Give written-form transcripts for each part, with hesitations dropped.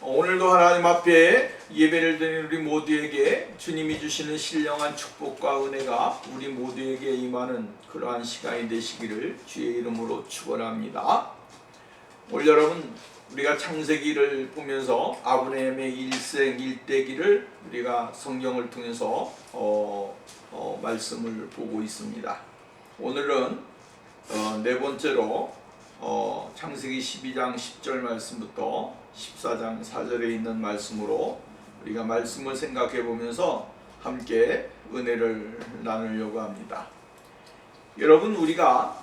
오늘도 하나님 앞에 예배를 드리는 우리 모두에게 주님이 주시는 신령한 축복과 은혜가 우리 모두에게 임하는 그러한 시간이 되시기를 주의 이름으로 축원합니다. 오늘 여러분, 우리가 창세기를 보면서 아브라함의 일생 일대기를 우리가 성경을 통해서 말씀을 보고 있습니다. 오늘은 네 번째로 창세기 12장 10절 말씀부터 14장 4절에 있는 말씀으로 우리가 말씀을 생각해 보면서 함께 은혜를 나누려고 합니다. 여러분, 우리가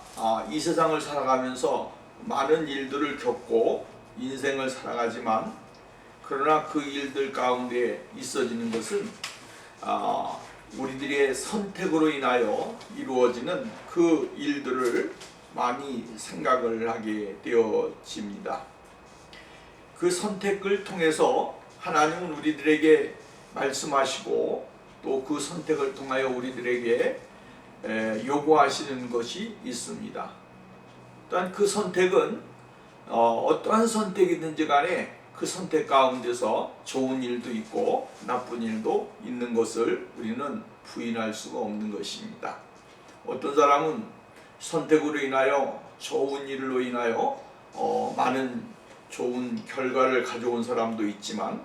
이 세상을 살아가면서 많은 일들을 겪고 인생을 살아가지만, 그러나 그 일들 가운데 있어지는 것은 우리들의 선택으로 인하여 이루어지는 그 일들을 많이 생각을 하게 되어집니다. 그 선택을 통해서 하나님은 우리들에게 말씀하시고, 또 그 선택을 통하여 우리들에게 요구하시는 것이 있습니다. 또한 그 선택은 어떠한 선택이든지 간에 그 선택 가운데서 좋은 일도 있고 나쁜 일도 있는 것을 우리는 부인할 수가 없는 것입니다. 어떤 사람은 선택으로 인하여 좋은 일로 인하여 많은 좋은 결과를 가져온 사람도 있지만,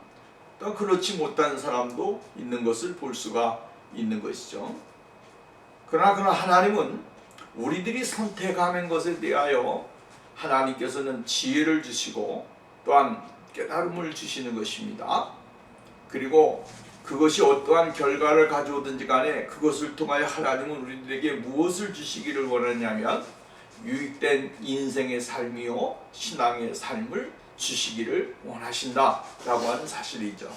또 그렇지 못한 사람도 있는 것을 볼 수가 있는 것이죠. 그러나 하나님은 우리들이 선택하는 것에 대하여 하나님께서는 지혜를 주시고 또한 깨달음을 주시는 것입니다. 그리고 그것이 어떠한 결과를 가져오든지 간에 그것을 통하여 하나님은 우리들에게 무엇을 주시기를 원하냐면 유익된 인생의 삶이요 신앙의 삶을 주시기를 원하신다라고 하는 사실이죠.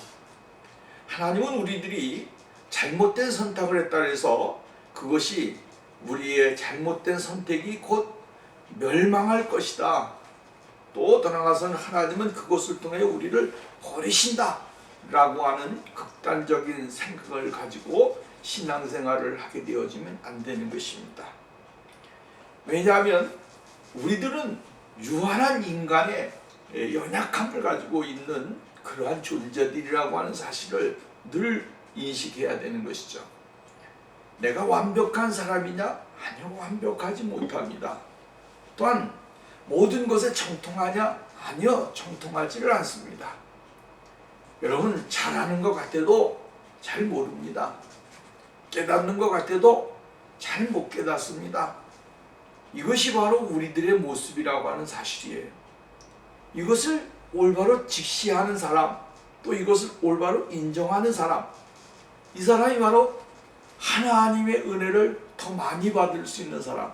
하나님은 우리들이 잘못된 선택을 했다 해서 그것이 우리의 잘못된 선택이 곧 멸망할 것이다, 또 더 나아가서는 하나님은 그것을 통해 우리를 버리신다 라고 하는 극단적인 생각을 가지고 신앙생활을 하게 되어지면 안 되는 것입니다. 왜냐하면 우리들은 유한한 인간의 연약함을 가지고 있는 그러한 존재들이라고 하는 사실을 늘 인식해야 되는 것이죠. 내가 완벽한 사람이냐? 아니요, 완벽하지 못합니다. 또한 모든 것에 정통하냐? 아니요, 정통하지를 않습니다. 여러분, 잘하는 것 같아도 잘 모릅니다. 깨닫는 것 같아도 잘 못 깨닫습니다. 이것이 바로 우리들의 모습이라고 하는 사실이에요. 이것을 올바로 직시하는 사람, 또 이것을 올바로 인정하는 사람, 이 사람이 바로 하나님의 은혜를 더 많이 받을 수 있는 사람,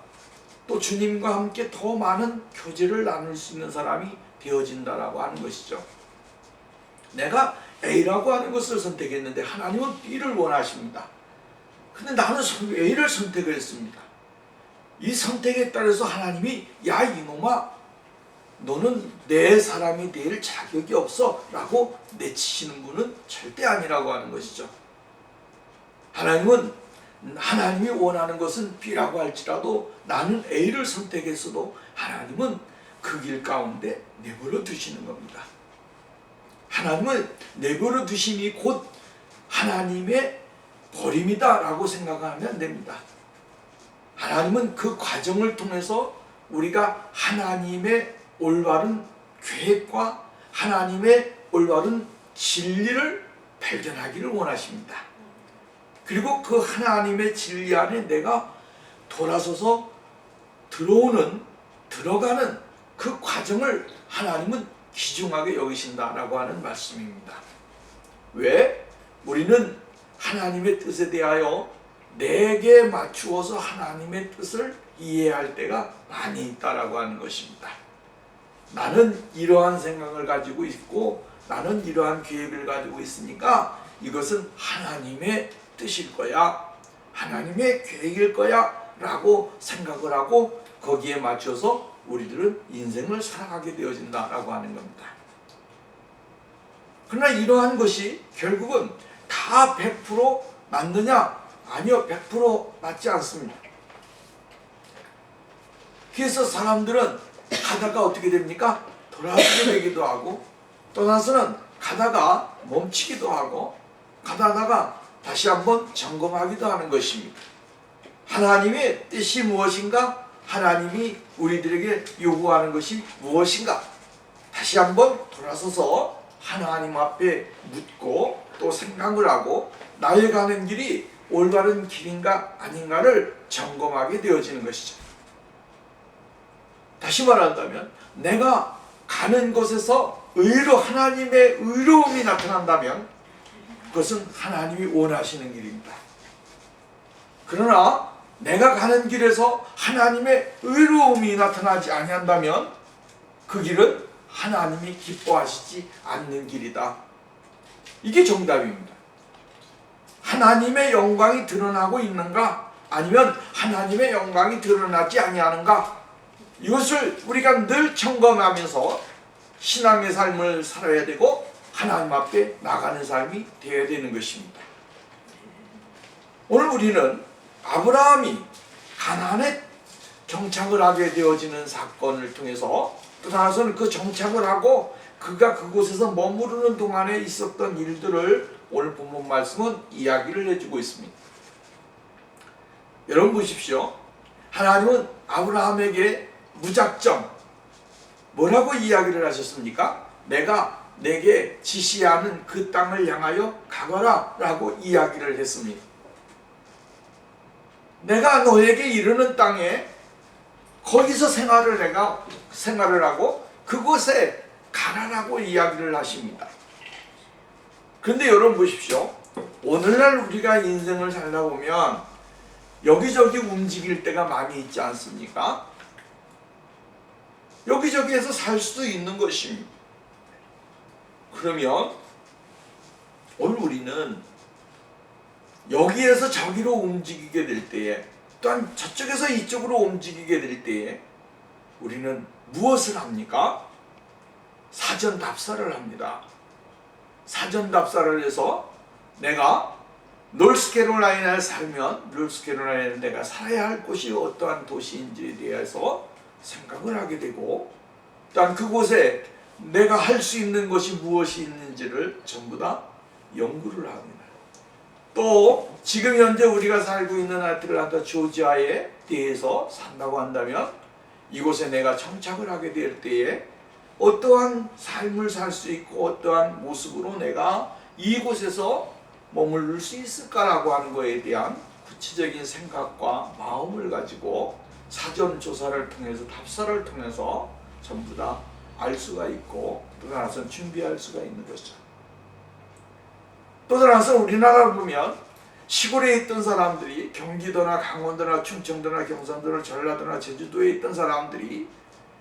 또 주님과 함께 더 많은 교제를 나눌 수 있는 사람이 되어진다라고 하는 것이죠. 내가 A라고 하는 것을 선택했는데 하나님은 B를 원하십니다. 근데 나는 A를 선택을 했습니다. 이 선택에 따라서 하나님이 야 이놈아, 너는 내 사람이 될 자격이 없어 라고 내치시는 분은 절대 아니라고 하는 것이죠. 하나님은 하나님이 원하는 것은 B라고 할지라도 나는 A를 선택했어도 하나님은 그 길 가운데 내버려 두시는 겁니다. 하나님은 내버려 두심이 곧 하나님의 버림이다 라고 생각하면 안 됩니다. 하나님은 그 과정을 통해서 우리가 하나님의 올바른 계획과 하나님의 올바른 진리를 발견하기를 원하십니다. 그리고 그 하나님의 진리 안에 내가 돌아서서 들어가는 그 과정을 하나님은 귀중하게 여기신다라고 하는 말씀입니다. 왜? 우리는 하나님의 뜻에 대하여 내게 맞추어서 하나님의 뜻을 이해할 때가 많이 있다라고 하는 것입니다. 나는 이러한 생각을 가지고 있고 나는 이러한 계획을 가지고 있으니까 이것은 하나님의 뜻일 거야, 하나님의 계획일 거야 라고 생각을 하고 거기에 맞춰서 우리들은 인생을 살아가게 되어진다라고 하는 겁니다. 그러나 이러한 것이 결국은 다 100% 맞느냐? 아니요, 100% 맞지 않습니다. 그래서 사람들은 하다가 어떻게 됩니까? 돌아서게 되기도 하고, 떠나서는 가다가 멈추기도 하고 가다가 다시 한번 점검하기도 하는 것입니다. 하나님의 뜻이 무엇인가? 하나님이 우리들에게 요구하는 것이 무엇인가? 다시 한번 돌아서서 하나님 앞에 묻고 또 생각을 하고 나의 가는 길이 올바른 길인가 아닌가를 점검하게 되어지는 것이죠. 다시 말한다면 내가 가는 곳에서 하나님의 의로움이 나타난다면 그것은 하나님이 원하시는 길입니다. 그러나 내가 가는 길에서 하나님의 의로움이 나타나지 아니한다면 그 길은 하나님이 기뻐하시지 않는 길이다. 이게 정답입니다. 하나님의 영광이 드러나고 있는가? 아니면 하나님의 영광이 드러나지 아니하는가? 이것을 우리가 늘 점검하면서 신앙의 삶을 살아야 되고 하나님 앞에 나가는 삶이 되어야 되는 것입니다. 오늘 우리는 아브라함이 가나안에 정착을 하게 되어지는 사건을 통해서 또 나서는 그 정착을 하고 그가 그곳에서 머무르는 동안에 있었던 일들을 오늘 본문 말씀은 이야기를 해주고 있습니다. 여러분 보십시오. 하나님은 아브라함에게 무작정 뭐라고 이야기를 하셨습니까? 내가 내게 지시하는 그 땅을 향하여 가거라 라고 이야기를 했습니다. 내가 너에게 이르는 땅에 거기서 생활을 하고 그곳에 가라라고 이야기를 하십니다. 그런데 여러분 보십시오. 오늘날 우리가 인생을 살다 보면 여기저기 움직일 때가 많이 있지 않습니까? 여기저기에서 살 수도 있는 것입니다. 그러면 오늘 우리는 여기에서 저기로 움직이게 될 때에 또한 저쪽에서 이쪽으로 움직이게 될 때에 우리는 무엇을 합니까? 사전 답사를 합니다. 사전 답사를 해서 내가 노스캐롤라이나에 살면 노스캐롤라이나에 내가 살아야 할 곳이 어떠한 도시인지에 대해서 생각을 하게 되고 또한 그곳에 내가 할 수 있는 것이 무엇이 있는지를 전부 다 연구를 합니다. 또 지금 현재 우리가 살고 있는 아틀란타 조지아에 대해서 산다고 한다면 이곳에 내가 정착을 하게 될 때에 어떠한 삶을 살 수 있고 어떠한 모습으로 내가 이곳에서 머무를 수 있을까라고 하는 것에 대한 구체적인 생각과 마음을 가지고 사전 조사를 통해서 답사를 통해서 전부 다 알 수가 있고 또 나서 준비할 수가 있는 것이죠. 또 나서 우리나라를 보면 시골에 있던 사람들이 경기도나 강원도나 충청도나 경상도나 전라도나 제주도에 있던 사람들이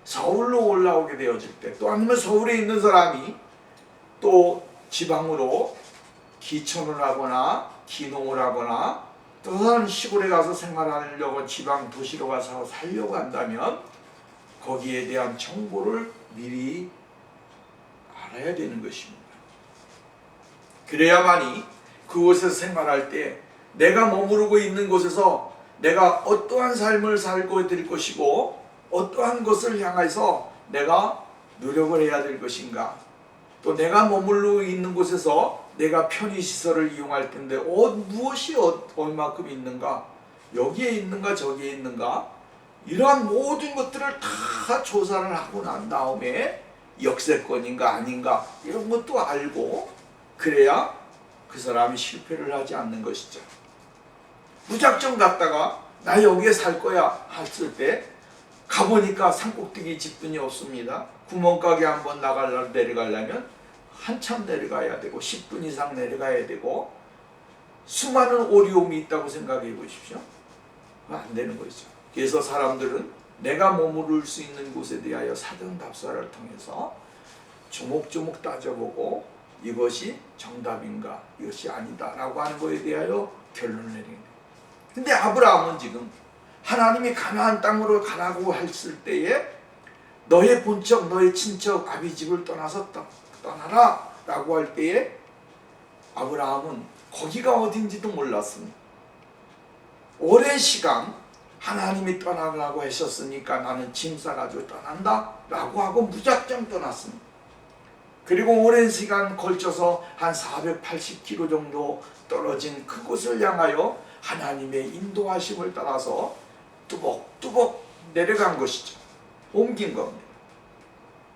서울로 올라오게 되어질 때 또 아니면 서울에 있는 사람이 또 지방으로 기촌을 하거나 기농을 하거나 또 다른 시골에 가서 생활하려고 지방 도시로 가서 살려고 한다면 거기에 대한 정보를 미리 알아야 되는 것입니다. 그래야만이 그곳에서 생활할 때 내가 머무르고 있는 곳에서 내가 어떠한 삶을 살고 될 것이고 어떠한 것을 향해서 내가 노력을 해야 될 것인가, 또 내가 머무르고 있는 곳에서 내가 편의시설을 이용할 텐데 무엇이 얼마큼 있는가, 여기에 있는가 저기에 있는가, 이러한 모든 것들을 다 조사를 하고 난 다음에 역세권인가 아닌가 이런 것도 알고 그래야 그 사람이 실패를 하지 않는 것이죠. 무작정 갔다가 나 여기에 살 거야 했을 때 가보니까 산꼭대기 집뿐이 없습니다. 구멍가게 한번 내려가려면 한참 내려가야 되고 10분 이상 내려가야 되고 수많은 어려움이 있다고 생각해 보십시오. 안 되는 거죠. 그래서 사람들은 내가 머무를 수 있는 곳에 대하여 사전 답사를 통해서 조목조목 따져보고 이것이 정답인가 이것이 아니다 라고 하는 것에 대하여 결론을 내리는 거예요. 근데 아브라함은 지금 하나님이 가나안 땅으로 가라고 했을 때에 너의 본척 너의 친척 아비집을 떠나라 라고 할 때에 아브라함은 거기가 어딘지도 몰랐습니다. 오랜 시간 하나님이 떠나라고 하셨으니까 나는 짐 싸가지고 떠난다 라고 하고 무작정 떠났습니다. 그리고 오랜 시간 걸쳐서 한 480km 정도 떨어진 그곳을 향하여 하나님의 인도하심을 따라서 뚜벅뚜벅 내려간 것이죠. 옮긴 겁니다.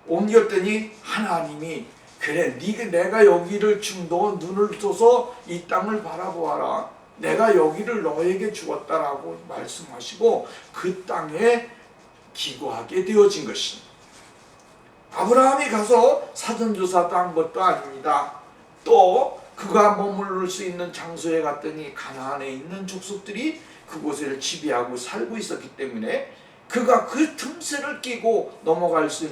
옮겼더니 하나님이 그래 내가 여기를 너 눈을 떠서 이 땅을 바라보아라. 내가 여기를 너에게 주었다라고 말씀하시고 그 땅에 기거하게 되어진 것입니다. 아브라함이 가서 사전조사도 한 것도 아닙니다. 또 그가 머무를 수 있는 장소에 갔더니 가나안에 있는 족속들이 그곳을 지배하고 살고 있었기 때문에 그가 그 틈새를 끼고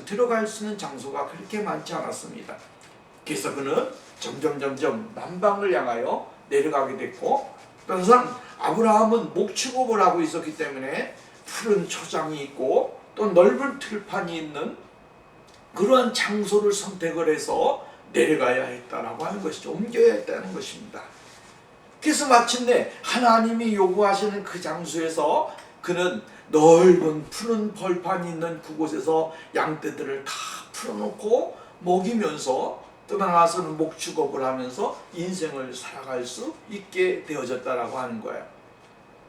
들어갈 수 있는 장소가 그렇게 많지 않았습니다. 그래서 그는 점점 남방을 향하여 내려가게 됐고, 또 항상 아브라함은 목축업을 하고 있었기 때문에 푸른 초장이 있고 또 넓은 들판이 있는 그러한 장소를 선택을 해서 내려가야 했다라고 하는 것이죠. 옮겨야 했다는 것입니다. 그래서 마침내 하나님이 요구하시는 그 장소에서 그는 넓은 푸른 벌판이 있는 그곳에서 양떼들을 다 풀어놓고 먹이면서 떠나가서는 목축업을 하면서 인생을 살아갈 수 있게 되어졌다라고 하는 거예요.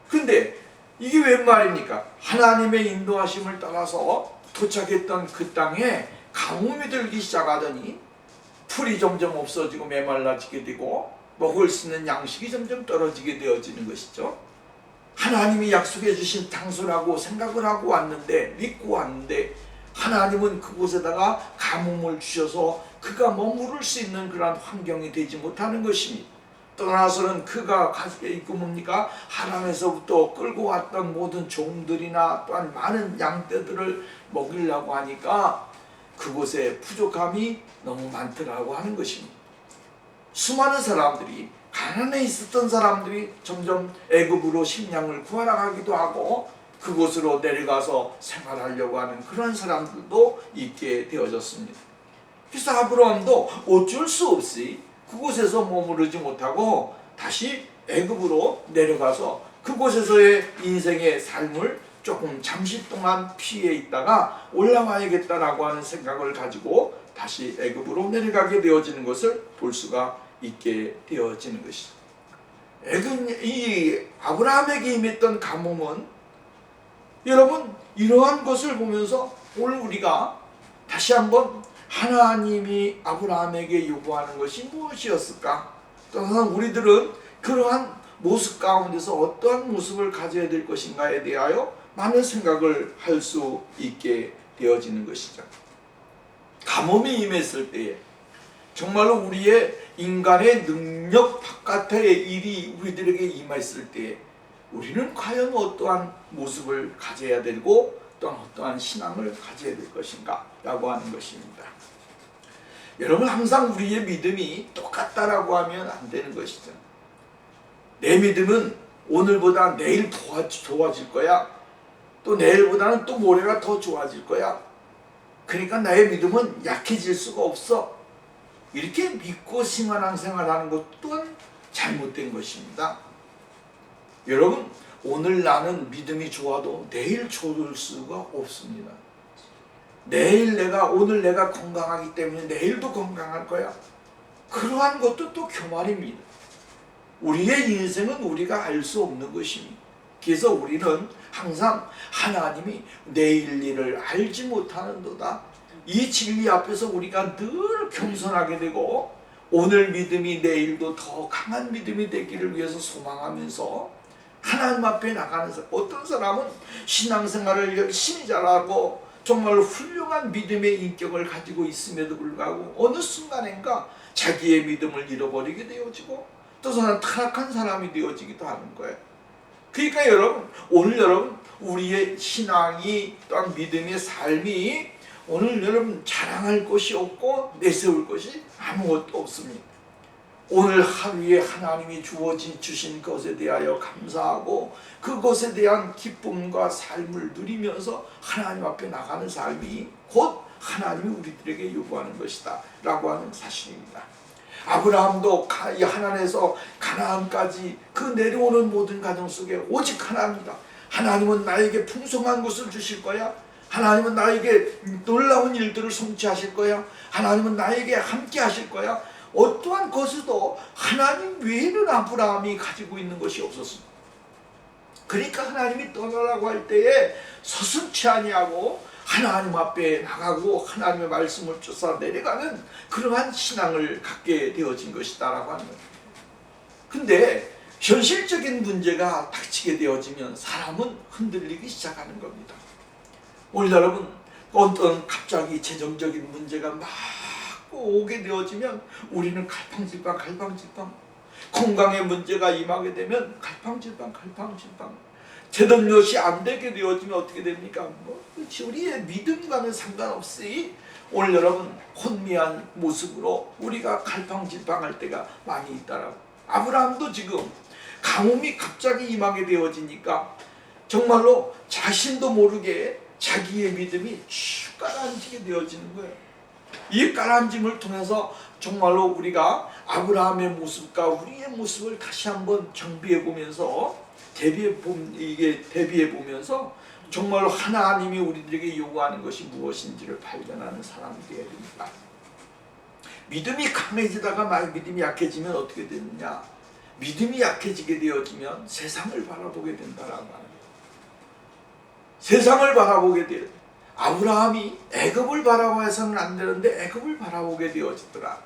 그런데 이게 웬 말입니까? 하나님의 인도하심을 따라서 도착했던 그 땅에 가뭄이 들기 시작하더니 풀이 점점 없어지고 메말라지게 되고 먹을 수 있는 양식이 점점 떨어지게 되어지는 것이죠. 하나님이 약속해 주신 장소라고 생각을 하고 왔는데, 믿고 왔는데 하나님은 그곳에다가 가뭄을 주셔서 그가 머무를 수 있는 그런 환경이 되지 못하는 것입니다. 떠나서는 그가 뭡니까? 하란에서부터 끌고 왔던 모든 종들이나 또한 많은 양떼들을 먹이려고 하니까 그곳에 부족함이 너무 많더라고 하는 것입니다. 수많은 사람들이, 가난에 있었던 사람들이 점점 애굽으로 식량을 구하러 가기도 하고 그곳으로 내려가서 생활하려고 하는 그런 사람들도 있게 되어졌습니다. 그래서 아브라함도 어쩔 수 없이 그곳에서 머무르지 못하고 다시 애굽으로 내려가서 그곳에서의 인생의 삶을 조금 잠시 동안 피해 있다가 올라와야겠다라고 하는 생각을 가지고 다시 애굽으로 내려가게 되어지는 것을 볼 수가 있게 되어지는 것이죠. 이 아브라함에게 임했던 가뭄은, 여러분, 이러한 것을 보면서 오늘 우리가 다시 한번 하나님이 아브라함에게 요구하는 것이 무엇이었을까? 또한 우리들은 그러한 모습 가운데서 어떠한 모습을 가져야 될 것인가에 대하여 많은 생각을 할 수 있게 되어지는 것이죠. 가뭄이 임했을 때에 정말로 우리의 인간의 능력 바깥의 일이 우리들에게 임했을 때에 우리는 과연 어떠한 모습을 가져야 되고 또한 어떠한 신앙을 가져야 될 것인가 라고 하는 것입니다. 여러분, 항상 우리의 믿음이 똑같다라고 하면 안 되는 것이죠. 내 믿음은 오늘보다 내일 좋아질 거야. 또 내일보다는 또 모레가 더 좋아질 거야. 그러니까 나의 믿음은 약해질 수가 없어. 이렇게 믿고 신앙생활하는 것 또한 잘못된 것입니다. 여러분, 오늘 나는 믿음이 좋아도 내일 좋을 수가 없습니다. 오늘 내가 건강하기 때문에 내일도 건강할 거야. 그러한 것도 또 교만입니다. 우리의 인생은 우리가 알 수 없는 것입니다. 그래서 우리는 항상 하나님이 내일 일을 알지 못하는도다, 이 진리 앞에서 우리가 늘 겸손하게 되고 오늘 믿음이 내일도 더 강한 믿음이 되기를 위해서 소망하면서 하나님 앞에 나가는 사람, 어떤 사람은 신앙생활을 열심히 잘하고 정말 훌륭한 믿음의 인격을 가지고 있음에도 불구하고 어느 순간인가 자기의 믿음을 잃어버리게 되어지고 또 타락한 사람이 되어지기도 하는 거예요. 그러니까 여러분, 오늘 여러분 우리의 신앙이 또한 믿음의 삶이 오늘 여러분 자랑할 것이 없고 내세울 것이 아무것도 없습니다. 오늘 하루에 하나님이 주신 것에 대하여 감사하고 그것에 대한 기쁨과 삶을 누리면서 하나님 앞에 나가는 삶이 곧 하나님이 우리들에게 요구하는 것이다 라고 하는 사실입니다. 아브라함도 하나님에서 가나안까지 그 내려오는 모든 과정 속에 오직 하나입니다. 하나님은 나에게 풍성한 것을 주실 거야. 하나님은 나에게 놀라운 일들을 성취하실 거야. 하나님은 나에게 함께 하실 거야. 어떠한 것에도 하나님 외에는 아브라함이 가지고 있는 것이 없었습니다. 그러니까 하나님이 떠나라고 할 때에 서슴지 아니하고 하나님 앞에 나가고 하나님의 말씀을 쫓아 내려가는 그러한 신앙을 갖게 되어진 것이다라고 하는 거예요. 근데 현실적인 문제가 닥치게 되어지면 사람은 흔들리기 시작하는 겁니다. 오늘 여러분, 어떤 갑자기 재정적인 문제가 막 오게 되어지면 우리는 갈팡질팡 건강의 문제가 임하게 되면 갈팡질팡 재정력이 안 되게 되어지면 어떻게 됩니까? 우리의 믿음과는 상관없이 오늘 여러분 혼미한 모습으로 우리가 갈팡질팡할 때가 많이 있다라고. 아브라함도 지금 가뭄이 갑자기 임하게 되어지니까 정말로 자신도 모르게 자기의 믿음이 쭉 가라앉히게 되어지는 거예요. 이 가라앉음을 통해서 정말로 우리가 아브라함의 모습과 우리의 모습을 다시 한번 정비해 보면서 대비해 보면서 정말로 하나님이 우리들에게 요구하는 것이 무엇인지를 발견하는 사람이 되어야 됩니다. 믿음이 강해지다가 믿음이 약해지면 어떻게 되느냐? 믿음이 약해지게 되어지면 세상을 바라보게 된다라는 거예요. 세상을 바라보게 돼요. 아브라함이 애굽을 바라봐서는 안 되는데 애굽을 바라보게 되어지더라.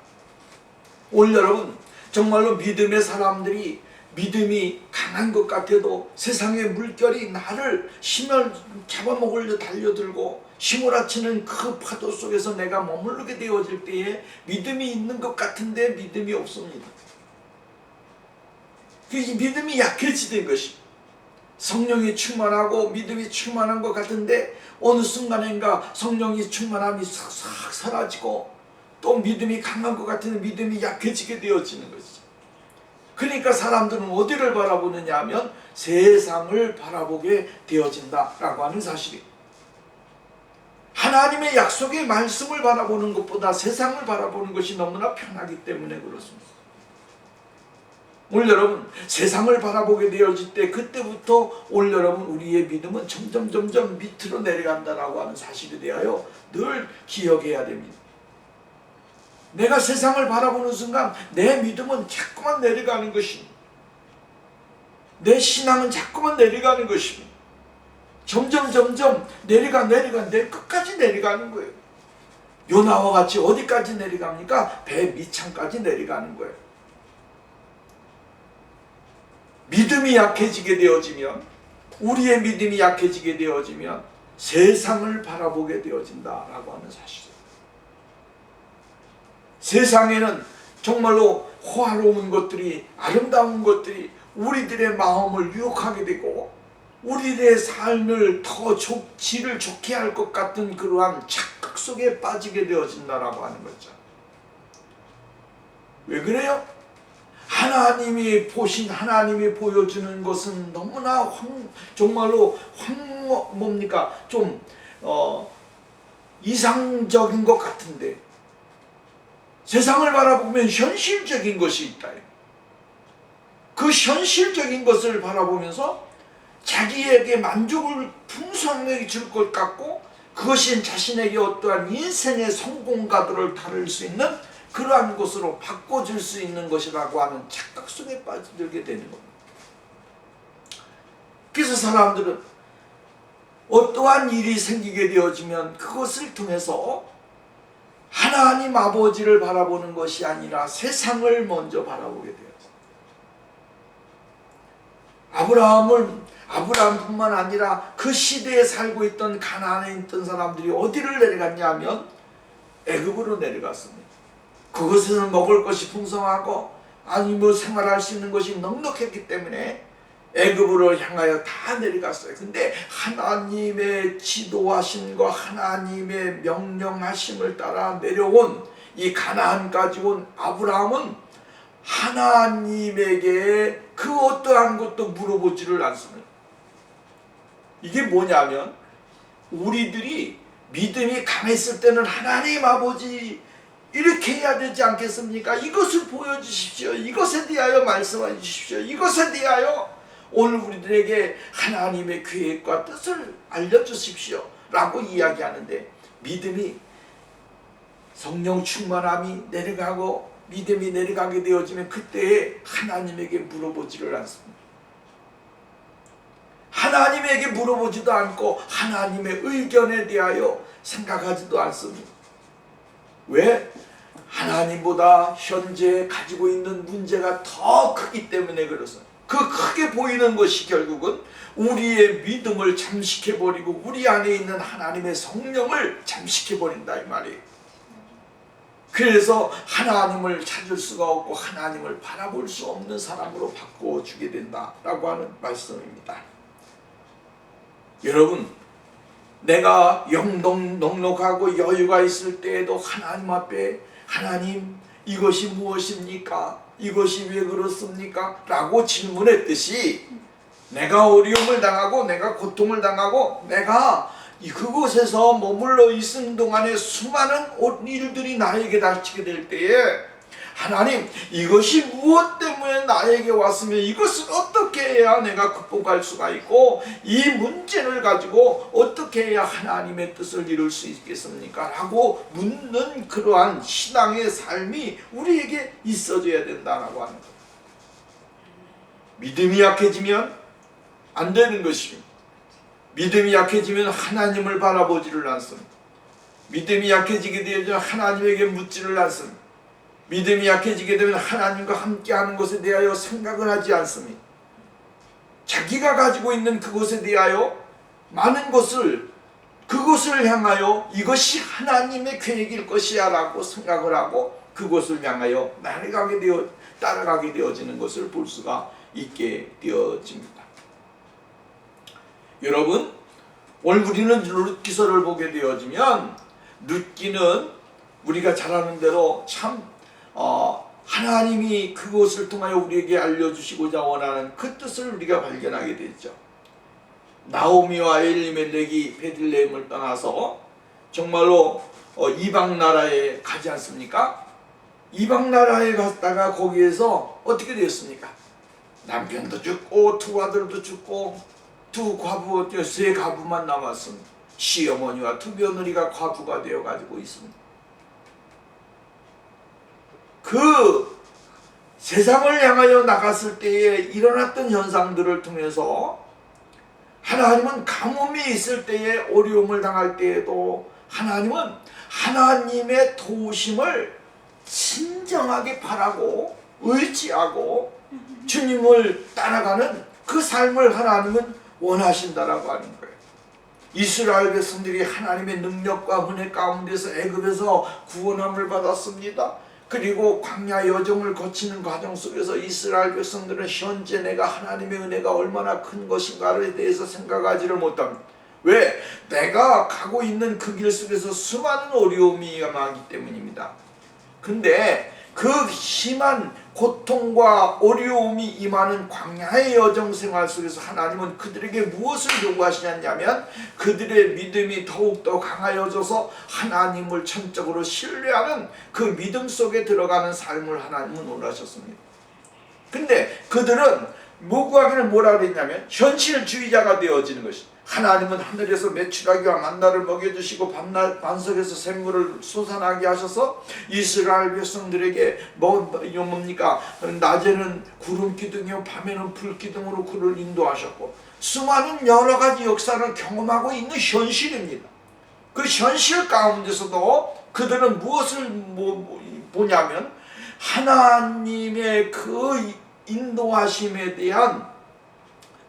오늘 여러분 정말로 믿음의 사람들이 믿음이 강한 것 같아도 세상의 물결이 나를 힘을 잡아먹으려 달려들고 휘몰아치는 그 파도 속에서 내가 머무르게 되어질 때에 믿음이 있는 것 같은데 믿음이 없습니다. 이 믿음이 약해지는 것이 성령이 충만하고 믿음이 충만한 것 같은데 어느 순간인가 성령이 충만함이 싹 사라지고 또 믿음이 강한 것 같은데 믿음이 약해지게 되어지는 것이죠. 그러니까 사람들은 어디를 바라보느냐 하면 세상을 바라보게 되어진다라고 하는 사실이에요. 하나님의 약속의 말씀을 바라보는 것보다 세상을 바라보는 것이 너무나 편하기 때문에 그렇습니다. 오늘 여러분 세상을 바라보게 되어질 때 그때부터 오늘 여러분 우리의 믿음은 점점 밑으로 내려간다라고 하는 사실에 대하여 늘 기억해야 됩니다. 내가 세상을 바라보는 순간 내 믿음은 자꾸만 내려가는 것입니다. 내 신앙은 자꾸만 내려가는 것입니다. 점점 내려가 내 끝까지 내려가는 거예요. 요나와 같이 어디까지 내려갑니까? 배 밑창까지 내려가는 거예요. 믿음이 약해지게 되어지면 우리의 믿음이 약해지게 되어지면 세상을 바라보게 되어진다라고 하는 사실이에요. 세상에는 정말로 호화로운 것들이 아름다운 것들이 우리들의 마음을 유혹하게 되고 우리들의 삶을 더 질을 좋게 할 것 같은 그러한 착각 속에 빠지게 되어진다라고 하는 거죠. 왜 그래요? 하나님이 보여주는 것은 너무나 정말로 이상적인 것 같은데 세상을 바라보면 현실적인 것이 있다. 그 현실적인 것을 바라보면서 자기에게 만족을 풍성하게 줄 것 같고 그것이 자신에게 어떠한 인생의 성공가도를 다룰 수 있는 그러한 것으로 바꿔줄 수 있는 것이라고 하는 착각 속에 빠져들게 되는 겁니다. 그래서 사람들은 어떠한 일이 생기게 되어지면 그것을 통해서 하나님 아버지를 바라보는 것이 아니라 세상을 먼저 바라보게 되었습니다. 아브라함뿐만 아니라 그 시대에 살고 있던 가나안에 있던 사람들이 어디를 내려갔냐 하면 애굽으로 내려갔습니다. 그것에는 먹을 것이 풍성하고 생활할 수 있는 것이 넉넉했기 때문에 애굽으로 향하여 다 내려갔어요. 근데 하나님의 지도하심과 하나님의 명령하심을 따라 내려온 이 가나안까지 온 아브라함은 하나님에게 그 어떠한 것도 물어보지를 않습니다. 이게 뭐냐면 우리들이 믿음이 강했을 때는 하나님 아버지 이렇게 해야 되지 않겠습니까? 이것을 보여주십시오. 이것에 대하여 말씀해 주십시오. 이것에 대하여 오늘 우리들에게 하나님의 계획과 뜻을 알려주십시오 라고 이야기하는데, 믿음이 성령 충만함이 내려가고 믿음이 내려가게 되어지면 그때에 하나님에게 물어보지를 않습니다. 하나님에게 물어보지도 않고 하나님의 의견에 대하여 생각하지도 않습니다. 왜? 하나님보다 현재 가지고 있는 문제가 더 크기 때문에 그렇습니다. 그 크게 보이는 것이 결국은 우리의 믿음을 잠식해버리고 우리 안에 있는 하나님의 성령을 잠식해버린다 이 말이에요. 그래서 하나님을 찾을 수가 없고 하나님을 바라볼 수 없는 사람으로 바꿔주게 된다라고 하는 말씀입니다. 여러분, 내가 영동 넉넉하고 여유가 있을 때에도 하나님 앞에 하나님 이것이 무엇입니까? 이것이 왜 그렇습니까? 라고 질문했듯이 내가 어려움을 당하고 내가 고통을 당하고 내가 그곳에서 머물러 있는 동안에 수많은 일들이 나에게 닥치게 될 때에 하나님 이것이 무엇 때문에 나에게 왔으면 이것을 어떻게 해야 내가 극복할 수가 있고 이 문제를 가지고 어떻게 해야 하나님의 뜻을 이룰 수 있겠습니까? 라고 묻는 그러한 신앙의 삶이 우리에게 있어져야 된다라고 하는 거예요. 믿음이 약해지면 안 되는 것입니다. 믿음이 약해지면 하나님을 바라보지를 않습니다. 믿음이 약해지게 되면 하나님에게 묻지를 않습니다. 믿음이 약해지게 되면 하나님과 함께하는 것에 대하여 생각을 하지 않습니다. 자기가 가지고 있는 그것에 대하여 많은 것을 그것을 향하여 이것이 하나님의 계획일 것이야 라고 생각을 하고 그것을 향하여 따라가게 되어지는 것을 볼 수가 있게 되어집니다. 여러분, 오늘 우리는 룻기서를 보게 되어지면 룻기는 우리가 잘 아는 대로 참 하나님이 그것을 통하여 우리에게 알려주시고자 원하는 그 뜻을 우리가 발견하게 되죠. 나오미와 엘리멜렉이 베들레헴을 떠나서 정말로 이방 나라에 가지 않습니까? 이방 나라에 갔다가 거기에서 어떻게 되었습니까? 남편도 죽고 두 아들도 죽고 세 과부만 남았습니다. 시어머니와 두 며느리가 과부가 되어가지고 있습니다. 그 세상을 향하여 나갔을 때에 일어났던 현상들을 통해서 하나님은 가뭄이 있을 때에 어려움을 당할 때에도 하나님은 하나님의 도우심을 진정하게 바라고 의지하고 주님을 따라가는 그 삶을 하나님은 원하신다라고 하는 거예요. 이스라엘 백성들이 하나님의 능력과 은혜 가운데서 애굽에서 구원함을 받았습니다. 그리고 광야 여정을 거치는 과정 속에서 이스라엘 백성들은 현재 내가 하나님의 은혜가 얼마나 큰 것인가에 대해서 생각하지를 못합니다. 왜? 내가 가고 있는 그 길 속에서 수많은 어려움이 많기 때문입니다. 근데 그 심한 고통과 어려움이 임하는 광야의 여정 생활 속에서 하나님은 그들에게 무엇을 요구하시냐면 그들의 믿음이 더욱더 강하여져서 하나님을 전적으로 신뢰하는 그 믿음 속에 들어가는 삶을 하나님은 원하셨습니다. 근데 그들은 요구하기를 뭐라 그랬냐면 현실주의자가 되어지는 것입니다. 하나님은 하늘에서 메추라기와 만나를 먹여주시고 반석에서 샘물을 솟아나게 하셔서 이스라엘 백성들에게 뭡니까? 낮에는 구름 기둥이요 밤에는 불 기둥으로 그를 인도하셨고 수많은 여러 가지 역사를 경험하고 있는 현실입니다. 그 현실 가운데서도 그들은 무엇을 보냐면 하나님의 그 인도하심에 대한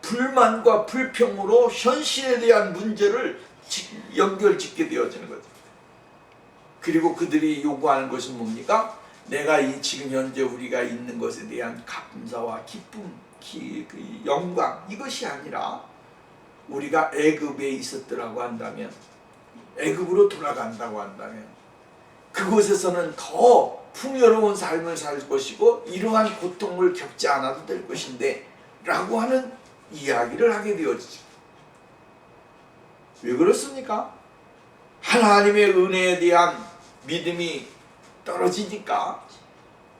불만과 불평으로 현실에 대한 문제를 연결짓게 되어지는 거죠. 그리고 그들이 요구하는 것은 뭡니까? 내가 지금 현재 우리가 있는 것에 대한 감사와 기쁨, 영광 이것이 아니라 우리가 애굽에 있었더라고 한다면 애굽으로 돌아간다고 한다면 그곳에서는 더 풍요로운 삶을 살 것이고 이러한 고통을 겪지 않아도 될 것인데 라고 하는 이야기를 하게 되어지죠. 왜 그렇습니까? 하나님의 은혜에 대한 믿음이 떨어지니까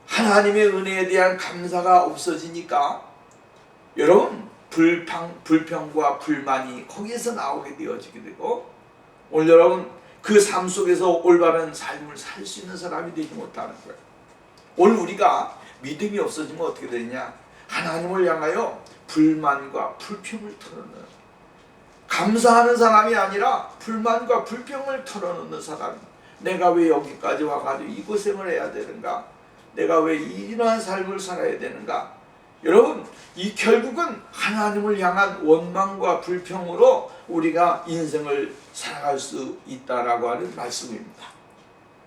하나님의 은혜에 대한 감사가 없어지니까 여러분 불평과 불만이 거기에서 나오게 되어지게 되고 오늘 여러분 그 삶 속에서 올바른 삶을 살 수 있는 사람이 되지 못하는 거예요. 오늘 우리가 믿음이 없어지면 어떻게 되냐? 하나님을 향하여 불만과 불평을 털어놓는, 감사하는 사람이 아니라 불만과 불평을 털어놓는 사람. 내가 왜 여기까지 와가지고 이 고생을 해야 되는가? 내가 왜 이러한 삶을 살아야 되는가? 여러분, 이 결국은 하나님을 향한 원망과 불평으로 우리가 인생을 살아갈 수 있다라고 하는 말씀입니다.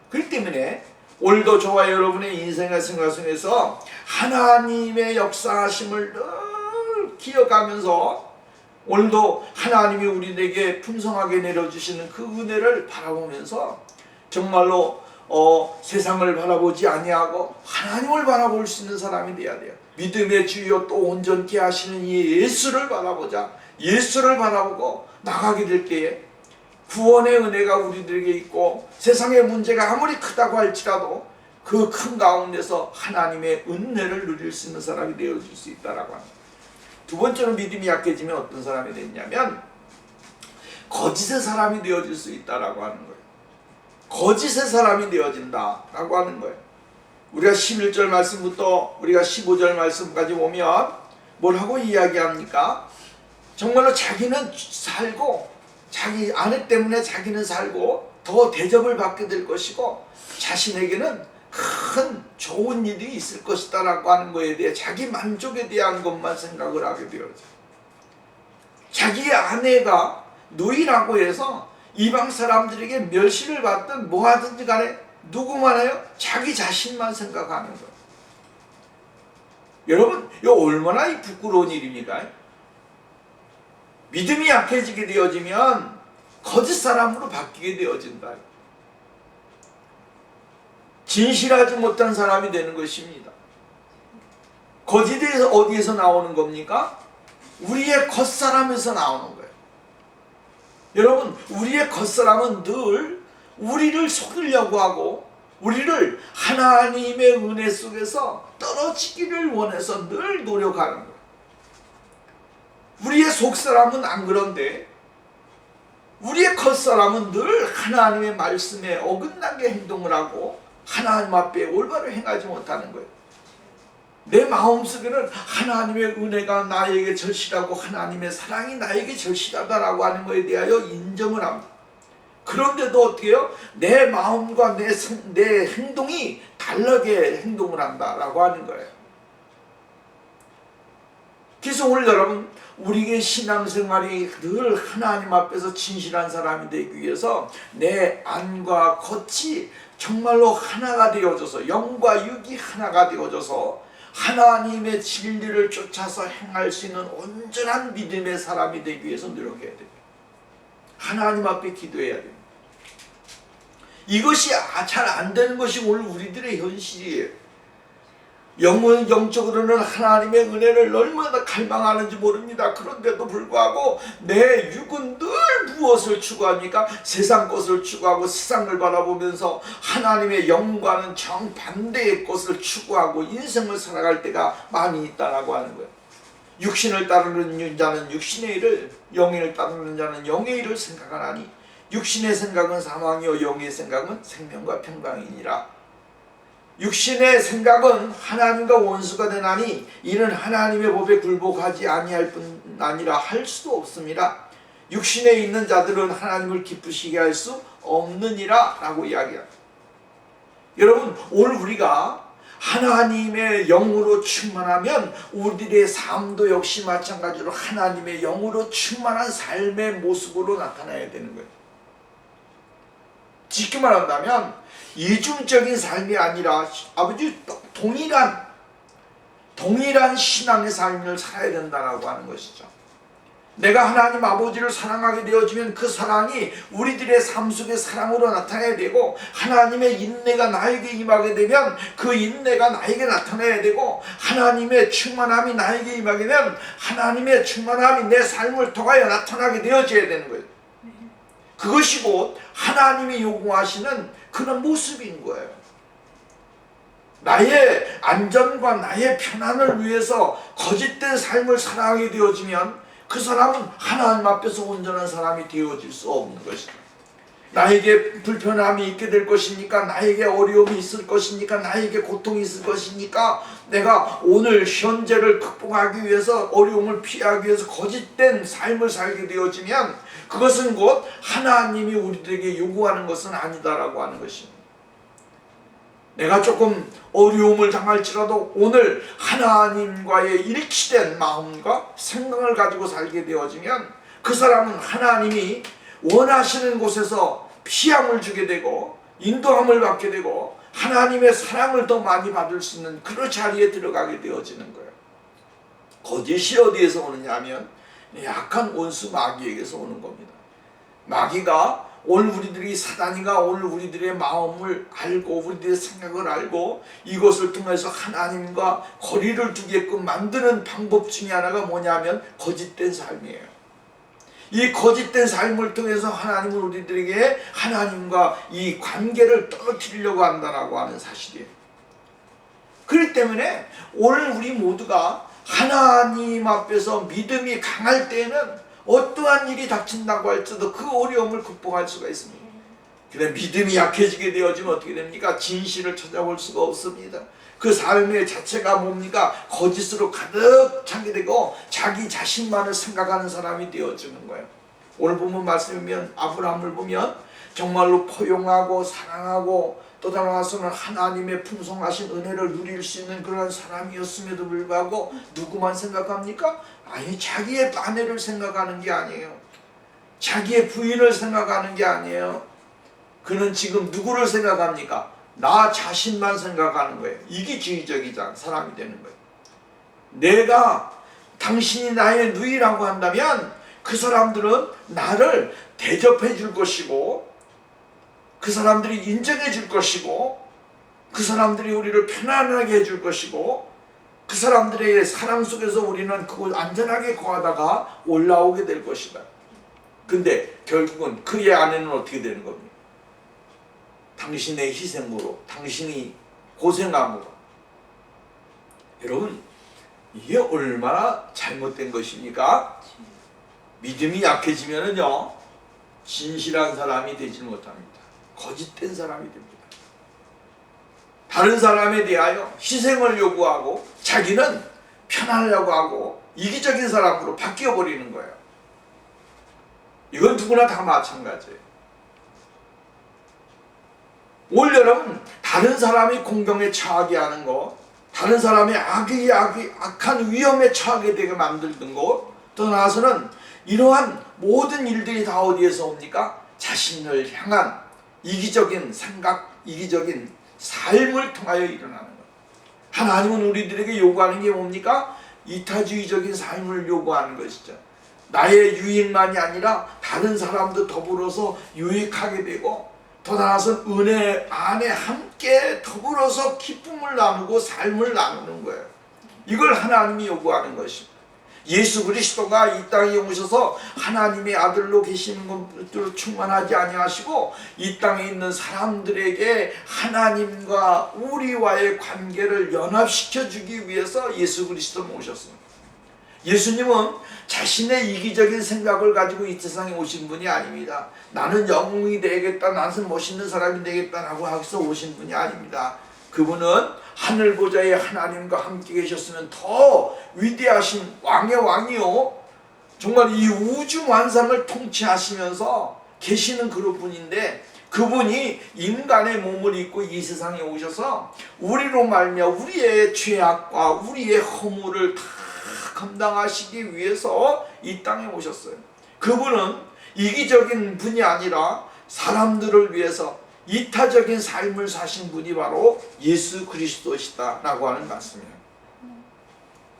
그렇기 때문에 오늘도 저와 여러분의 인생의 생활 속에서 하나님의 역사하심을 늘 기억하면서 오늘도 하나님이 우리에게 풍성하게 내려주시는 그 은혜를 바라보면서 정말로 세상을 바라보지 아니하고 하나님을 바라볼 수 있는 사람이 되어야 돼요. 믿음의 주요 또 온전케 하시는 예수를 바라보자. 예수를 바라보고 나가게 될 때에 구원의 은혜가 우리들에게 있고 세상의 문제가 아무리 크다고 할지라도 그 큰 가운데서 하나님의 은혜를 누릴 수 있는 사람이 되어줄 수 있다라고 합니다. 두 번째로 믿음이 약해지면 어떤 사람이 되냐면 거짓의 사람이 되어질 수 있다라고 하는 거예요. 거짓의 사람이 되어진다라고 하는 거예요. 우리가 11절 말씀부터 우리가 15절 말씀까지 보면 뭐라고 이야기합니까? 정말로 자기는 살고 자기 아내 때문에 자기는 살고 더 대접을 받게 될 것이고 자신에게는 큰 좋은 일이 있을 것이다 라고 하는 것에 대해 자기 만족에 대한 것만 생각을 하게 되어져. 자기의 아내가 노이라고 해서 이방 사람들에게 멸시를 받든 뭐 하든지 간에 누구만 해요? 자기 자신만 생각하는 거예요. 여러분, 이거 얼마나 부끄러운 일입니까? 믿음이 약해지게 되어지면 거짓 사람으로 바뀌게 되어진다. 진실하지 못한 사람이 되는 것입니다. 거짓이 어디에서 나오는 겁니까? 우리의 겉사람에서 나오는 거예요. 여러분, 우리의 겉사람은 늘 우리를 속이려고 하고 우리를 하나님의 은혜 속에서 떨어지기를 원해서 늘 노력하는 거예요. 우리의 속사람은 안 그런데 우리의 겉사람은 늘 하나님의 말씀에 어긋나게 행동을 하고 하나님 앞에 올바로 행하지 못하는 거예요. 내 마음속에는 하나님의 은혜가 나에게 절실하고 하나님의 사랑이 나에게 절실하다라고 하는 것에 대하여 인정을 합니다. 그런데도 어떻게 해요? 내 마음과 내 행동이 다르게 행동을 한다라고 하는 거예요. 그래서 오늘 여러분, 우리의 신앙생활이 늘 하나님 앞에서 진실한 사람이 되기 위해서 내 안과 겉이 정말로 하나가 되어져서 영과 육이 하나가 되어져서 하나님의 진리를 쫓아서 행할 수 있는 온전한 믿음의 사람이 되기 위해서 노력해야 됩니다. 하나님 앞에 기도해야 됩니다. 이것이 잘 안 되는 것이 오늘 우리들의 현실이에요. 영적으로는 하나님의 은혜를 얼마나 갈망하는지 모릅니다. 그런데도 불구하고 내 육은 늘 무엇을 추구합니까? 세상 것을 추구하고 세상을 바라보면서 하나님의 영과는 정반대의 것을 추구하고 인생을 살아갈 때가 많이 있다라고 하는 거예요. 육신을 따르는 자는 육신의 일을, 영을 따르는 자는 영의 일을 생각하나니 육신의 생각은 사망이요 영의 생각은 생명과 평강이니라. 육신의 생각은 하나님과 원수가 되나니 이는 하나님의 법에 굴복하지 아니할 뿐 아니라 할 수도 없습니다. 육신에 있는 자들은 하나님을 기쁘시게 할 수 없느니라 라고 이야기합니다. 여러분, 오늘 우리가 하나님의 영으로 충만하면 우리들의 삶도 역시 마찬가지로 하나님의 영으로 충만한 삶의 모습으로 나타나야 되는 거예요. 쉽게 말한다면 이중적인 삶이 아니라 아버지 동일한 신앙의 삶을 살아야 된다고 하는 것이죠. 내가 하나님 아버지를 사랑하게 되어지면 그 사랑이 우리들의 삶 속에 사랑으로 나타나야 되고, 하나님의 인내가 나에게 임하게 되면 그 인내가 나에게 나타나야 되고, 하나님의 충만함이 나에게 임하게 되면 하나님의 충만함이 내 삶을 통하여 나타나게 되어져야 되는 거예요. 그것이 곧 하나님이 요구하시는 그런 모습인 거예요. 나의 안전과 나의 편안을 위해서 거짓된 삶을 살아가게 되어지면 그 사람은 하나님 앞에서 온전한 사람이 되어질 수 없는 것이다. 나에게 불편함이 있게 될 것이니까, 나에게 어려움이 있을 것이니까, 나에게 고통이 있을 것이니까 내가 오늘 현재를 극복하기 위해서, 어려움을 피하기 위해서 거짓된 삶을 살게 되어지면 그것은 곧 하나님이 우리들에게 요구하는 것은 아니다라고 하는 것입니다. 내가 조금 어려움을 당할지라도 오늘 하나님과의 일치된 마음과 생각을 가지고 살게 되어지면 그 사람은 하나님이 원하시는 곳에서 피함을 주게 되고 인도함을 받게 되고 하나님의 사랑을 더 많이 받을 수 있는 그런 자리에 들어가게 되어지는 거예요. 거짓이 어디에서 오느냐 하면 약한 원수 마귀에게서 오는 겁니다. 마귀가 오늘 우리들이, 사단이가 오늘 우리들의 마음을 알고 우리들의 생각을 알고 이것을 통해서 하나님과 거리를 두게끔 만드는 방법 중에 하나가 뭐냐면 거짓된 삶이에요. 이 거짓된 삶을 통해서 하나님은 우리들에게 하나님과 이 관계를 떨어뜨리려고 한다라고 하는 사실이에요. 그렇기 때문에 오늘 우리 모두가 하나님 앞에서 믿음이 강할 때에는 어떠한 일이 닥친다고 할지라도 그 어려움을 극복할 수가 있습니다. 그런데 믿음이 약해지게 되어지면 어떻게 됩니까? 진실을 찾아볼 수가 없습니다. 그 삶의 자체가 뭡니까? 거짓으로 가득 차게 되고 자기 자신만을 생각하는 사람이 되어지는 거예요. 오늘 본문 말씀이면 아브라함을 보면 정말로 포용하고 사랑하고 또 나아가서는 하나님의 풍성하신 은혜를 누릴 수 있는 그런 사람이었음에도 불구하고 누구만 생각합니까? 아니, 자기의 아내를 생각하는 게 아니에요. 자기의 부인을 생각하는 게 아니에요. 그는 지금 누구를 생각합니까? 나 자신만 생각하는 거예요. 이기주의적이자 사람이 되는 거예요. 내가, 당신이 나의 누이라고 한다면 그 사람들은 나를 대접해 줄 것이고 그 사람들이 인정해 줄 것이고 그 사람들이 우리를 편안하게 해줄 것이고 그 사람들의 사랑 속에서 우리는 그곳 안전하게 거하다가 올라오게 될 것이다. 근데 결국은 그의 아내는 어떻게 되는 겁니까? 당신의 희생으로, 당신이 고생함으로. 여러분, 이게 얼마나 잘못된 것입니까? 믿음이 약해지면은요, 진실한 사람이 되지 못합니다. 거짓된 사람이 됩니다. 다른 사람에 대하여 희생을 요구하고 자기는 편하려고 하고 이기적인 사람으로 바뀌어버리는 거예요. 이건 누구나 다 마찬가지예요. 여러분, 다른 사람이 공경에 처하게 하는 것, 다른 사람의 악한 위험에 처하게 되게 만들던 것, 또 나아서는 이러한 모든 일들이 다 어디에서 옵니까? 자신을 향한 이기적인 생각, 이기적인 삶을 통하여 일어나는 것. 하나님은 우리들에게 요구하는 게 뭡니까? 이타주의적인 삶을 요구하는 것이죠. 나의 유익만이 아니라 다른 사람도 더불어서 유익하게 되고 더 나아가서 은혜 안에 함께 더불어서 기쁨을 나누고 삶을 나누는 거예요. 이걸 하나님이 요구하는 것입니다. 예수 그리스도가 이 땅에 오셔서 하나님의 아들로 계시는 것들을 충만하지 아니하시고 이 땅에 있는 사람들에게 하나님과 우리와의 관계를 연합시켜 주기 위해서 예수 그리스도를 오셨습니다. 예수님은 자신의 이기적인 생각을 가지고 이 세상에 오신 분이 아닙니다. 나는 영웅이 되겠다, 나는 멋있는 사람이 되겠다라고 해서 오신 분이 아닙니다. 그분은 하늘 보좌에 하나님과 함께 계셨으면 더 위대하신 왕의 왕이요, 정말 이 우주 만상을 통치하시면서 계시는 그런 분인데, 그분이 인간의 몸을 입고 이 세상에 오셔서 우리로 말미암아 우리의 죄악과 우리의 허물을 다 감당하시기 위해서 이 땅에 오셨어요. 그분은 이기적인 분이 아니라 사람들을 위해서 이타적인 삶을 사신 분이 바로 예수 그리스도시다라고 하는 말씀이에요.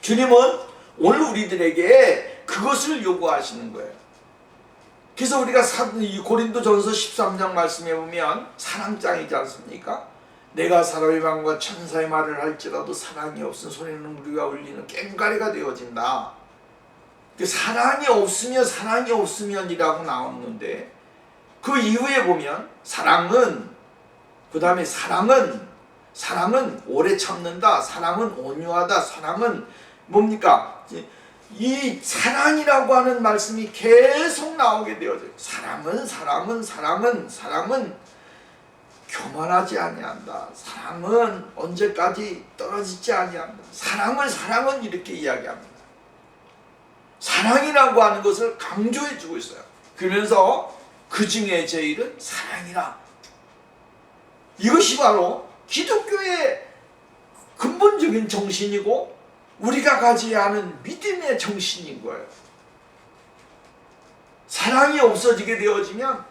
주님은 오늘 우리들에게 그것을 요구하시는 거예요. 그래서 우리가 고린도전서 13장 말씀에 보면 사랑장이지 않습니까? 내가 사람의 마음과 천사의 말을 할지라도 사랑이 없은 소리는 우리가 울리는 꽹과리가 되어진다. 사랑이 없으면이라고 나왔는데 그 이후에 보면 사랑은 오래 참는다, 사랑은 온유하다, 사랑은 뭡니까? 이 사랑이라고 하는 말씀이 계속 나오게 되어져요. 사랑은 교만하지 아니한다. 사랑은 언제까지 떨어지지 아니한다. 사랑은 이렇게 이야기합니다. 사랑이라고 하는 것을 강조해 주고 있어요. 그러면서 그 중에 제일은 사랑이라. 이것이 바로 기독교의 근본적인 정신이고 우리가 가져야 하는 믿음의 정신인 거예요. 사랑이 없어지게 되어지면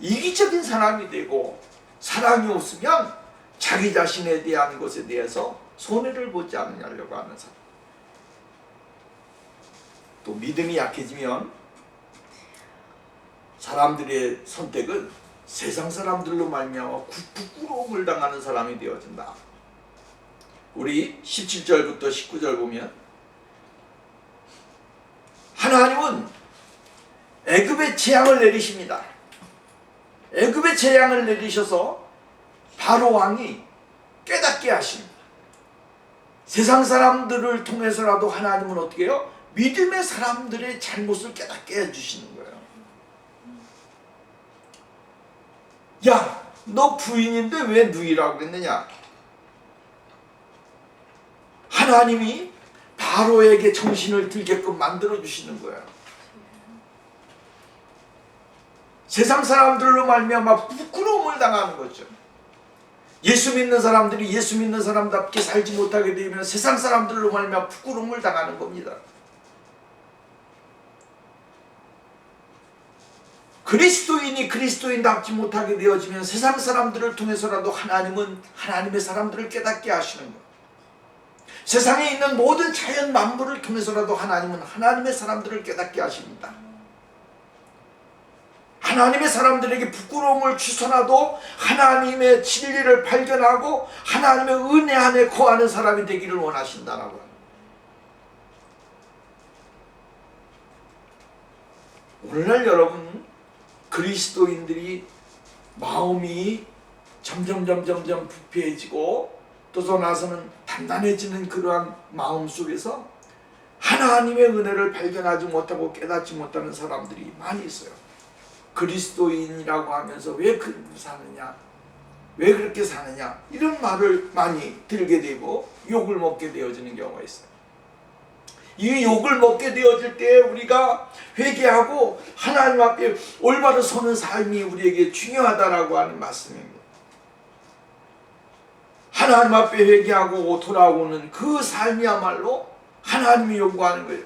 이기적인 사람이 되고, 사랑이 없으면 자기 자신에 대한 것에 대해서 손해를 보지 않으려고 하는 사람. 또 믿음이 약해지면 사람들의 선택은 세상 사람들로 말미암아 부끄러움을 당하는 사람이 되어진다. 우리 17절부터 19절 보면 하나님은 애굽의 재앙을 내리십니다. 애굽의 재앙을 내리셔서 바로 왕이 깨닫게 하십니다. 세상 사람들을 통해서라도 하나님은 어떻게 해요? 믿음의 사람들의 잘못을 깨닫게 해주시는 거예요. 야, 너 부인인데 왜 누이라고 그랬느냐? 하나님이 바로에게 정신을 들게끔 만들어주시는 거예요. 세상 사람들로 말미암아 부끄러움을 당하는 거죠. 예수 믿는 사람들이 예수 믿는 사람답게 살지 못하게 되면 세상 사람들로 말미암아 부끄러움을 당하는 겁니다. 그리스도인이 그리스도인답지 못하게 되어지면 세상 사람들을 통해서라도 하나님은 하나님의 사람들을 깨닫게 하시는 거예요. 세상에 있는 모든 자연 만물을 통해서라도 하나님은 하나님의 사람들을 깨닫게 하십니다. 하나님의 사람들에게 부끄러움을 주소나도 하나님의 진리를 발견하고 하나님의 은혜 안에 거하는 사람이 되기를 원하신다라고 합니다. 오늘날 여러분, 그리스도인들이 마음이 점점 부패해지고 또 더 나서는 단단해지는 그러한 마음 속에서 하나님의 은혜를 발견하지 못하고 깨닫지 못하는 사람들이 많이 있어요. 그리스도인이라고 하면서 왜 그렇게 사느냐, 왜 그렇게 사느냐, 이런 말을 많이 들게 되고 욕을 먹게 되어지는 경우가 있어요. 이 욕을 먹게 되어질 때 우리가 회개하고 하나님 앞에 올바로 서는 삶이 우리에게 중요하다라고 하는 말씀입니다. 하나님 앞에 회개하고 돌아오는 그 삶이야말로 하나님이 요구하는 거예요.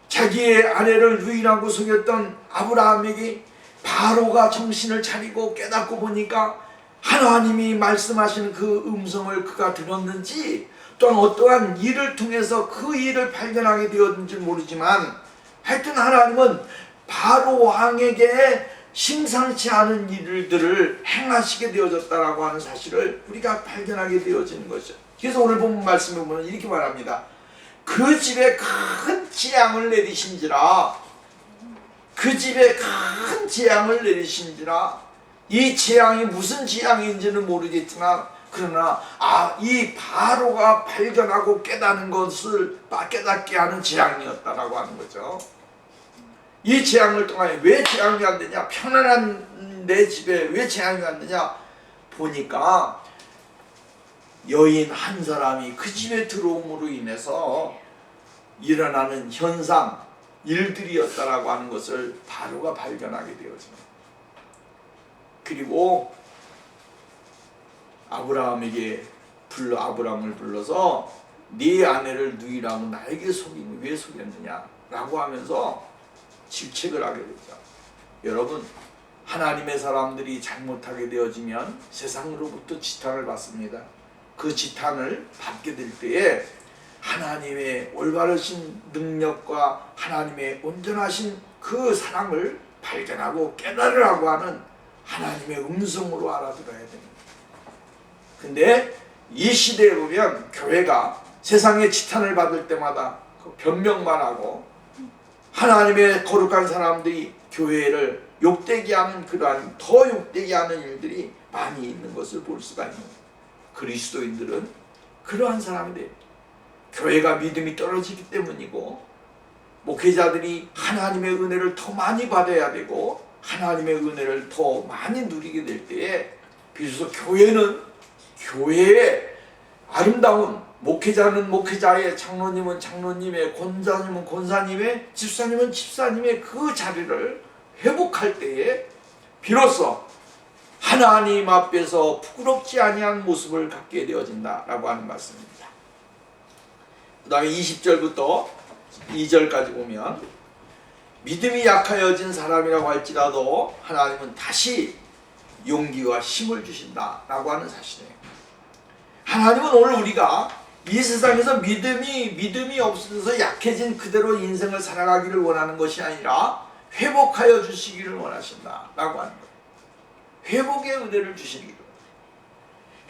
자기의 아내를 누이라고 속였던 아브라함에게 바로가 정신을 차리고 깨닫고 보니까 하나님이 말씀하시는 그 음성을 그가 들었는지 또한 어떠한 일을 통해서 그 일을 발견하게 되었는지 모르지만 하여튼 하나님은 바로 왕에게 심상치 않은 일들을 행하시게 되어졌다라고 하는 사실을 우리가 발견하게 되어지는 것이죠. 그래서 오늘 본문 말씀에 보면 이렇게 말합니다. 그 집에 큰 재앙을 내리신지라, 그 집에 큰 재앙을 내리신지라. 이 재앙이 무슨 재앙인지는 모르겠지만 그러나 이 바로가 발견하고 깨닫는 것을 깨닫게 하는 재앙이었다라고 하는 거죠. 이 재앙을 통하여 왜 재앙이 안 되냐, 편안한 내 집에 왜 재앙이 안 되냐 보니까 여인 한 사람이 그 집에 들어옴으로 인해서 일어나는 현상, 일들이었다라고 하는 것을 바로가 발견하게 되어집니다. 그리고 아브라함을 불러서 네 아내를 누이라고 나에게 속이니 왜 속였느냐 라고 하면서 질책을 하게 되죠. 여러분, 하나님의 사람들이 잘못하게 되어지면 세상으로부터 지탄을 받습니다. 그 지탄을 받게 될 때에 하나님의 올바르신 능력과 하나님의 온전하신 그 사랑을 발견하고 깨달으라고 하는 하나님의 음성으로 알아들어야 됩니다. 근데 이 시대에 보면 교회가 세상의 지탄을 받을 때마다 변명만 하고 하나님의 거룩한 사람들이 교회를 욕되게 하는 그러한 더 욕되게 하는 일들이 많이 있는 것을 볼 수가 있는 거예요. 그리스도인들은 그러한 사람이 돼요. 교회가 믿음이 떨어지기 때문이고, 목회자들이 하나님의 은혜를 더 많이 받아야 되고 하나님의 은혜를 더 많이 누리게 될 때에 비로소 교회는 교회의 아름다운, 목회자는 목회자의, 장로님은 장로님의, 권사님은 권사님의, 집사님은 집사님의 그 자리를 회복할 때에 비로소 하나님 앞에서 부끄럽지 아니한 모습을 갖게 되어진다라고 하는 말씀입니다. 그 다음에 20절부터 2절까지 보면, 믿음이 약하여진 사람이라고 할지라도 하나님은 다시 용기와 힘을 주신다라고 하는 사실이에요. 하나님은 오늘 우리가 이 세상에서 믿음이 없어서 약해진 그대로 인생을 살아가기를 원하는 것이 아니라 회복하여 주시기를 원하신다라고 하는 거예요. 회복의 은혜를 주시기를,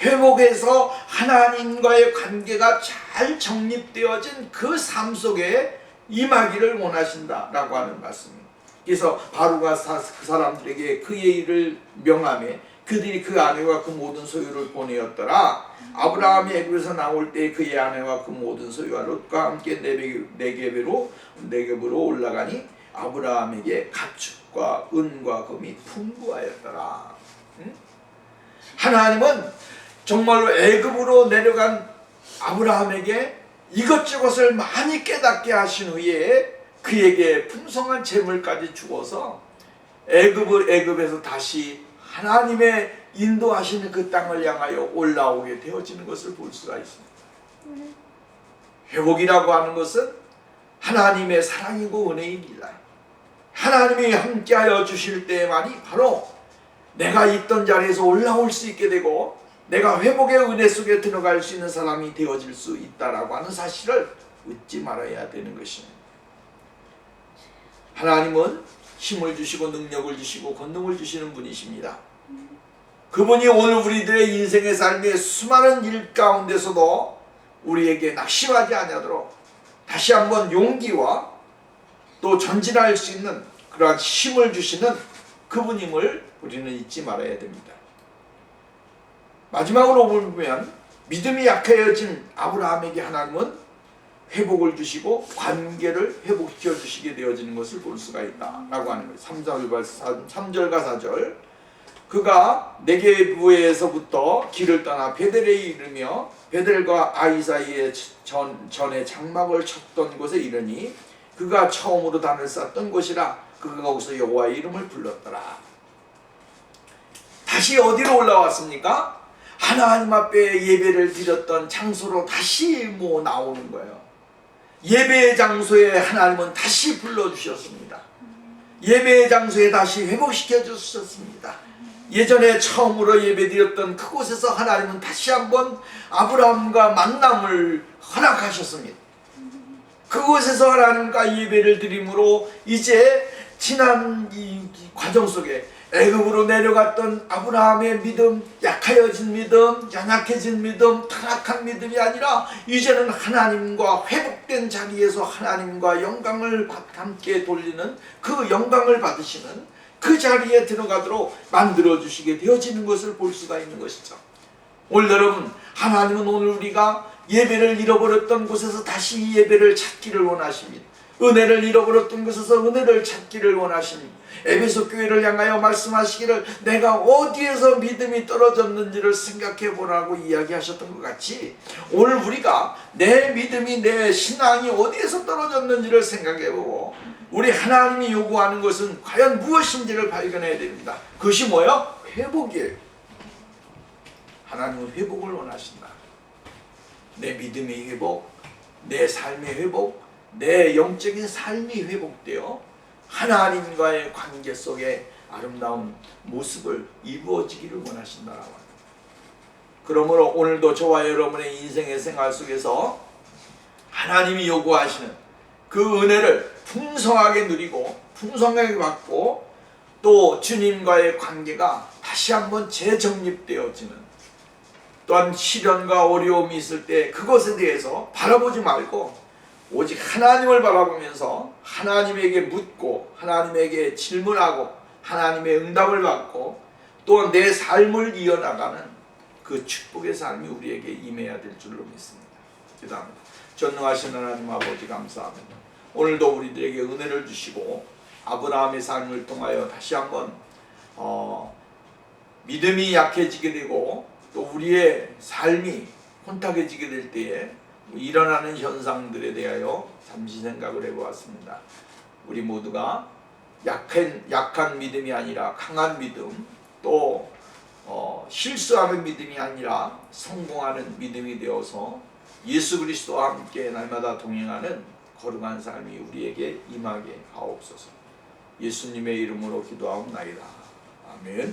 회복해서 하나님과의 관계가 잘 정립되어진 그 삶 속에 임하기를 원하신다라고 하는 말씀입니다. 그래서 바로가 그 사람들에게 그의 일을 명하며 그들이 그 아내와 그 모든 소유를 보내었더라. 아브라함이 애굽에서 나올 때 그의 아내와 그 모든 소유와 롯과 함께 네겝으로 올라가니 아브라함에게 가축과 은과 금이 풍부하였더라. 하나님은 정말로 애굽으로 내려간 아브라함에게 이것저것을 많이 깨닫게 하신 후에 그에게 풍성한 재물까지 주어서 애굽에서 다시 하나님의 인도하시는 그 땅을 향하여 올라오게 되어지는 것을 볼 수가 있습니다. 회복이라고 하는 것은 하나님의 사랑이고 은혜입니다. 하나님이 함께하여 주실 때만이 바로 내가 있던 자리에서 올라올 수 있게 되고 내가 회복의 은혜 속에 들어갈 수 있는 사람이 되어질 수 있다라고 하는 사실을 잊지 말아야 되는 것입니다. 하나님은 힘을 주시고 능력을 주시고 권능을 주시는 분이십니다. 그분이 오늘 우리들의 인생의 삶의 수많은 일 가운데서도 우리에게 낙심하지 아니하도록 다시 한번 용기와 또 전진할 수 있는 그러한 힘을 주시는 그분임을 우리는 잊지 말아야 됩니다. 마지막으로 보면 믿음이 약해진 아브라함에게 하나님은 회복을 주시고 관계를 회복시켜 주시게 되어지는 것을 볼 수가 있다라고 하는 거예요. 3절과 4절, 그가 네게부에서부터 길을 떠나 베델에 이르며 베델과 아이 사이에 전에 장막을 쳤던 곳에 이르니 그가 처음으로 단을 쌓던 곳이라 그가 거기서 여호와의 이름을 불렀더라. 다시 어디로 올라왔습니까? 하나님 앞에 예배를 드렸던 장소로 다시 나오는 거예요. 예배의 장소에 하나님은 다시 불러주셨습니다. 예배의 장소에 다시 회복시켜 주셨습니다. 예전에 처음으로 예배드렸던 그곳에서 하나님은 다시 한번 아브라함과 만남을 허락하셨습니다. 그곳에서 하나님과 예배를 드림으로 이제 지난 이 과정 속에 애굽으로 내려갔던 아브라함의 믿음, 약하여진 믿음, 연약해진 믿음, 타락한 믿음이 아니라 이제는 하나님과 회복된 자리에서 하나님과 영광을 함께 돌리는 그 영광을 받으시는 그 자리에 들어가도록 만들어주시게 되어지는 것을 볼 수가 있는 것이죠. 오늘 여러분, 하나님은 오늘 우리가 예배를 잃어버렸던 곳에서 다시 예배를 찾기를 원하십니다. 은혜를 잃어버렸던 곳에서 은혜를 찾기를 원하십니다. 에베소 교회를 향하여 말씀하시기를 내가 어디에서 믿음이 떨어졌는지를 생각해 보라고 이야기하셨던 것 같이 오늘 우리가 내 믿음이, 내 신앙이 어디에서 떨어졌는지를 생각해 보고 우리 하나님이 요구하는 것은 과연 무엇인지를 발견해야 됩니다. 그것이 뭐예요? 회복이에요. 하나님은 회복을 원하신다. 내 믿음의 회복, 내 삶의 회복, 내 영적인 삶이 회복되어 하나님과의 관계 속에 아름다운 모습을 이루어지기를 원하신다라고 합니다. 그러므로 오늘도 저와 여러분의 인생의 생활 속에서 하나님이 요구하시는 그 은혜를 풍성하게 누리고 풍성하게 받고 또 주님과의 관계가 다시 한번 재정립되어지는, 또한 시련과 어려움이 있을 때 그것에 대해서 바라보지 말고 오직 하나님을 바라보면서 하나님에게 묻고 하나님에게 질문하고 하나님의 응답을 받고 또 내 삶을 이어나가는 그 축복의 삶이 우리에게 임해야 될 줄로 믿습니다. 기도합니다. 전능하신 하나님 아버지 감사합니다. 오늘도 우리들에게 은혜를 주시고 아브라함의 삶을 통하여 다시 한번 믿음이 약해지게 되고 또 우리의 삶이 혼탁해지게 될 때에 일어나는 현상들에 대하여 잠시 생각을 해보았습니다. 우리 모두가 약한 믿음이 아니라 강한 믿음, 또 실수하는 믿음이 아니라 성공하는 믿음이 되어서 예수 그리스도와 함께 날마다 동행하는 거룩한 삶이 우리에게 임하게 하옵소서. 예수님의 이름으로 기도하옵나이다. 아멘.